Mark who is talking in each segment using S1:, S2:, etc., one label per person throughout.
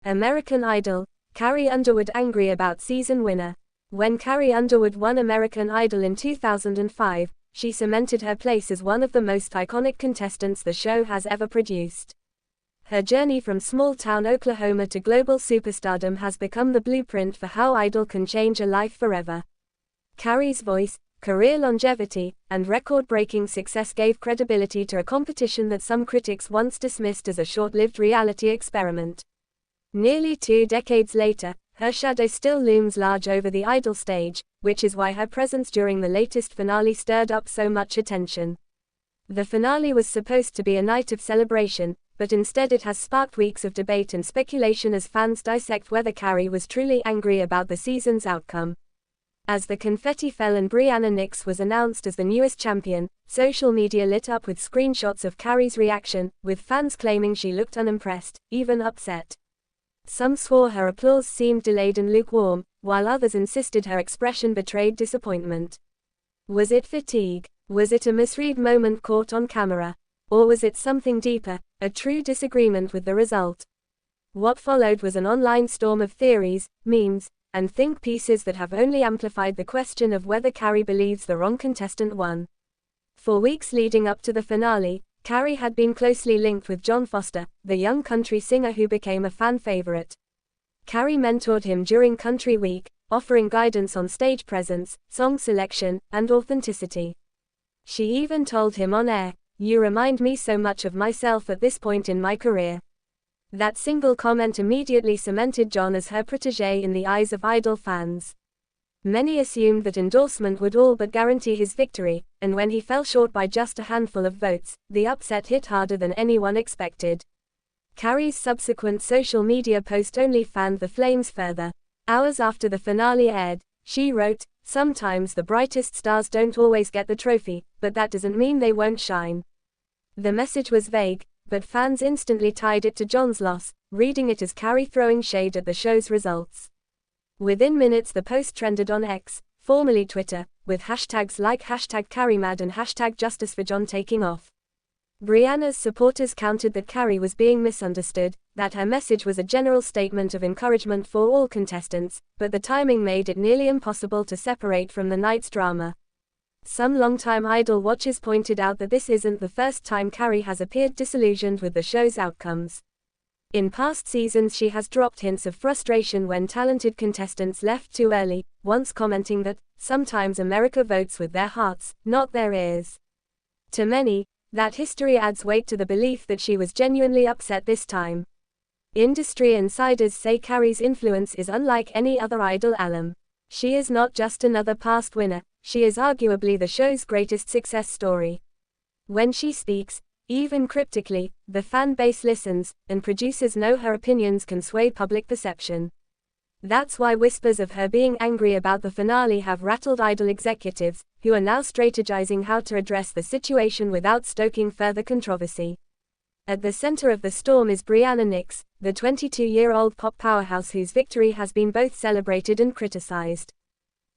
S1: American Idol, Carrie Underwood angry about season winner. When Carrie Underwood won American Idol in 2005, she cemented her place as one of the most iconic contestants the show has ever produced. Her journey from small-town Oklahoma to global superstardom has become the blueprint for how Idol can change a life forever. Carrie's voice, career longevity, and record-breaking success gave credibility to a competition that some critics once dismissed as a short-lived reality experiment. Nearly 2 decades later, her shadow still looms large over the Idol stage, which is why her presence during the latest finale stirred up so much attention. The finale was supposed to be a night of celebration, but instead it has sparked weeks of debate and speculation as fans dissect whether Carrie was truly angry about the season's outcome. As the confetti fell and Brianna Nix was announced as the newest champion, social media lit up with screenshots of Carrie's reaction, with fans claiming she looked unimpressed, even upset. Some swore her applause seemed delayed and lukewarm, while others insisted her expression betrayed disappointment. Was it fatigue? Was it a misread moment caught on camera? Or was it something deeper, a true disagreement with the result? What followed was an online storm of theories, memes, and think pieces that have only amplified the question of whether Carrie believes the wrong contestant won. For weeks leading up to the finale, Carrie had been closely linked with Jon Foster, the young country singer who became a fan favorite. Carrie mentored him during Country Week, offering guidance on stage presence, song selection, and authenticity. She even told him on air, "You remind me so much of myself at this point in my career." That single comment immediately cemented Jon as her protégé in the eyes of Idol fans. Many assumed that endorsement would all but guarantee his victory, and when he fell short by just a handful of votes, the upset hit harder than anyone expected. Carrie's subsequent social media post only fanned the flames further. Hours after the finale aired, she wrote, "Sometimes the brightest stars don't always get the trophy, but that doesn't mean they won't shine." The message was vague, but fans instantly tied it to Jon's loss, reading it as Carrie throwing shade at the show's results. Within minutes the post trended on X, formerly Twitter, with hashtags like #CarrieMad and #JusticeForJon taking off. Brianna's supporters countered that Carrie was being misunderstood, that her message was a general statement of encouragement for all contestants, but the timing made it nearly impossible to separate from the night's drama. Some longtime Idol watchers pointed out that this isn't the first time Carrie has appeared disillusioned with the show's outcomes. In past seasons she has dropped hints of frustration when talented contestants left too early, once commenting that, "Sometimes America votes with their hearts, not their ears." To many, that history adds weight to the belief that she was genuinely upset this time. Industry insiders say Carrie's influence is unlike any other Idol alum. She is not just another past winner, she is arguably the show's greatest success story. When she speaks, even cryptically, the fan base listens, and producers know her opinions can sway public perception. That's why whispers of her being angry about the finale have rattled Idol executives, who are now strategizing how to address the situation without stoking further controversy. At the center of the storm is Brianna Nix, the 22-year-old pop powerhouse whose victory has been both celebrated and criticized.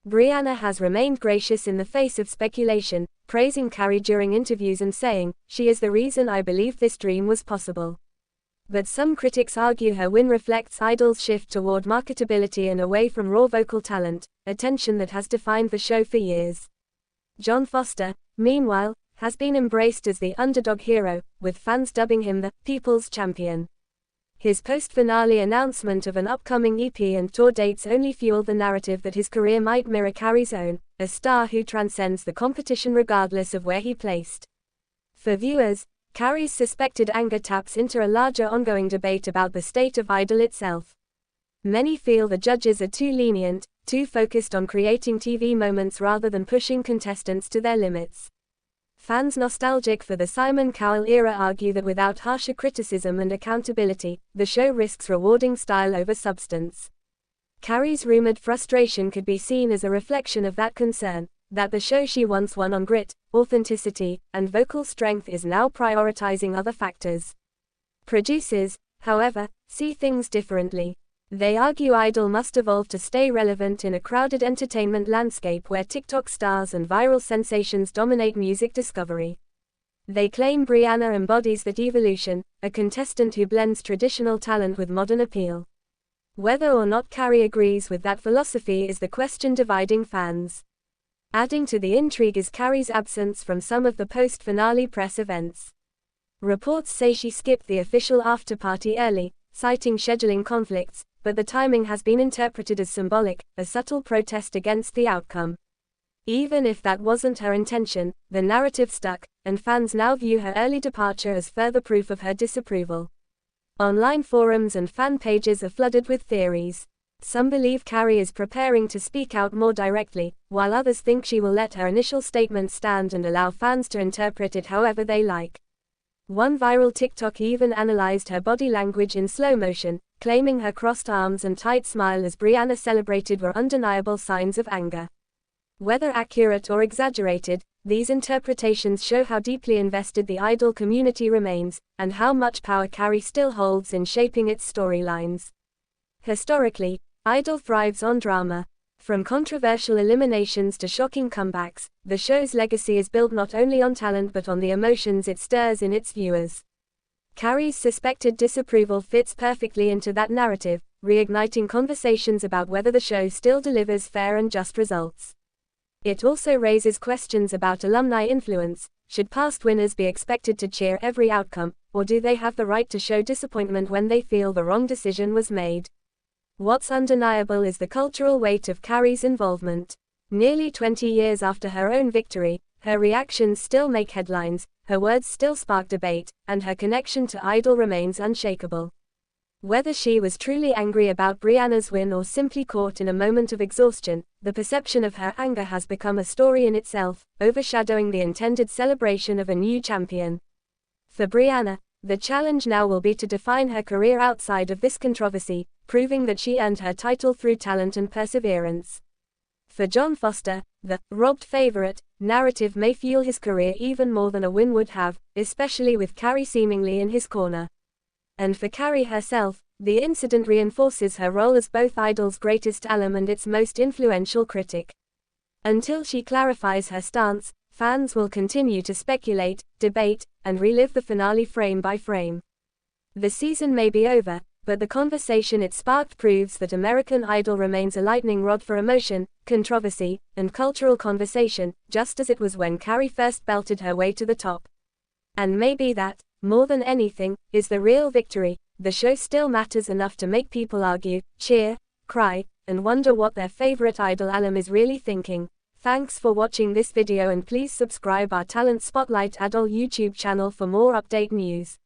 S1: Brianna has remained gracious in the face of speculation, praising Carrie during interviews and saying, "She is the reason I believe this dream was possible." But some critics argue her win reflects Idol's shift toward marketability and away from raw vocal talent, a tension that has defined the show for years. Jon Foster, meanwhile, has been embraced as the underdog hero, with fans dubbing him the "People's Champion." His post-finale announcement of an upcoming EP and tour dates only fueled the narrative that his career might mirror Carrie's own, a star who transcends the competition regardless of where he placed. For viewers, Carrie's suspected anger taps into a larger ongoing debate about the state of Idol itself. Many feel the judges are too lenient, too focused on creating TV moments rather than pushing contestants to their limits. Fans nostalgic for the Simon Cowell era argue that without harsher criticism and accountability, the show risks rewarding style over substance. Carrie's rumored frustration could be seen as a reflection of that concern, that the show she once won on grit, authenticity, and vocal strength is now prioritizing other factors. Producers, however, see things differently. They argue Idol must evolve to stay relevant in a crowded entertainment landscape where TikTok stars and viral sensations dominate music discovery. They claim Brianna embodies that evolution, a contestant who blends traditional talent with modern appeal. Whether or not Carrie agrees with that philosophy is the question dividing fans. Adding to the intrigue is Carrie's absence from some of the post-finale press events. Reports say she skipped the official after-party early, citing scheduling conflicts, but the timing has been interpreted as symbolic, a subtle protest against the outcome. Even if that wasn't her intention, the narrative stuck, and fans now view her early departure as further proof of her disapproval. Online forums and fan pages are flooded with theories. Some believe Carrie is preparing to speak out more directly, while others think she will let her initial statement stand and allow fans to interpret it however they like. One viral TikTok even analyzed her body language in slow motion, claiming her crossed arms and tight smile as Brianna celebrated were undeniable signs of anger. Whether accurate or exaggerated, these interpretations show how deeply invested the Idol community remains, and how much power Carrie still holds in shaping its storylines. Historically, Idol thrives on drama. From controversial eliminations to shocking comebacks, the show's legacy is built not only on talent but on the emotions it stirs in its viewers. Carrie's suspected disapproval fits perfectly into that narrative, reigniting conversations about whether the show still delivers fair and just results. It also raises questions about alumni influence. Should past winners be expected to cheer every outcome, or do they have the right to show disappointment when they feel the wrong decision was made? What's undeniable is the cultural weight of Carrie's involvement. Nearly 20 years after her own victory, her reactions still make headlines, her words still spark debate, and her connection to Idol remains unshakable. Whether she was truly angry about Brianna's win or simply caught in a moment of exhaustion, the perception of her anger has become a story in itself, overshadowing the intended celebration of a new champion. For Brianna, the challenge now will be to define her career outside of this controversy, proving that she earned her title through talent and perseverance. For John Foster, the robbed favorite narrative may fuel his career even more than a win would have, especially with Carrie seemingly in his corner. And for Carrie herself, the incident reinforces her role as both Idol's greatest alum and its most influential critic. Until she clarifies her stance, fans will continue to speculate, debate, and relive the finale frame by frame. The season may be over, but the conversation it sparked proves that American Idol remains a lightning rod for emotion, controversy, and cultural conversation, just as it was when Carrie first belted her way to the top. And maybe that, more than anything, is the real victory. The show still matters enough to make people argue, cheer, cry, and wonder what their favorite Idol alum is really thinking. Thanks for watching this video and please subscribe our Talent Spotlight Idol YouTube channel for more update news.